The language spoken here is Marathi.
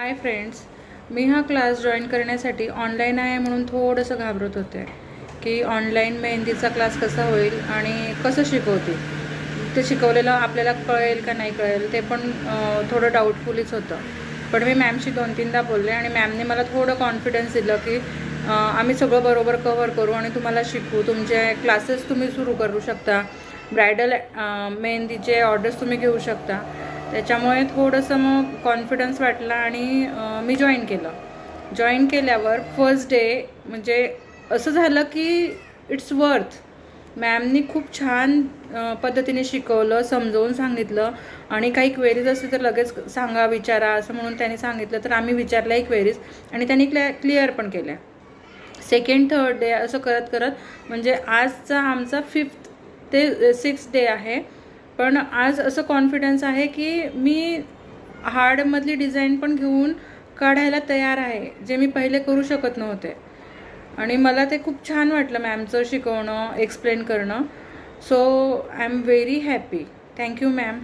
हाय फ्रेंड्स, मी हा क्लास जॉईन करण्यासाठी ऑनलाईन आहे म्हणून थोडंसं घाबरत होते की ऑनलाईन मेहंदीचा क्लास कसा होईल आणि कसं शिकवतील, ते शिकवलेलं आपल्याला कळेल का नाही कळेल ते पण थोडं डाऊटफुलीच होतं. पण मी मॅमशी 2-3दा बोलले आणि मॅमने मला थोडं कॉन्फिडन्स दिलं की आम्ही सगळं बरोबर कव्हर करू आणि तुम्हाला शिकवू. तुमचे क्लासेस तुम्ही सुरू करू शकता, ब्रायडल मेहंदीचे ऑर्डर्स तुम्ही घेऊ शकता. त्याच्यामुळे थोडंसं मग कॉन्फिडन्स वाटला आणि मी जॉईन केलं. जॉईन केल्यावर फर्स्ट डे म्हणजे असं झालं की इट्स वर्थ. मॅमनी खूप छान पद्धतीने शिकवलं, समजवून सांगितलं आणि काही क्वेरीज असतील तर लगेच सांगा, विचारा असं म्हणून त्यांनी सांगितलं. तर आम्ही विचारल्याही क्वेरीज आणि त्यांनी क्लिअर पण केल्या. सेकंड थर्ड डे असं करत करत म्हणजे आजचा आमचा 5th ते 6th डे आहे. पण आज असं कॉन्फिडन्स आहे की मी हार्डमधली डिझाईन पण घेऊन काढायला तयार आहे, जे मी पहिले करू शकत नव्हते. आणि मला ते खूप छान वाटलं मॅमचं शिकवणं, एक्सप्लेन करणं. So I am very happy. Thank you ma'am.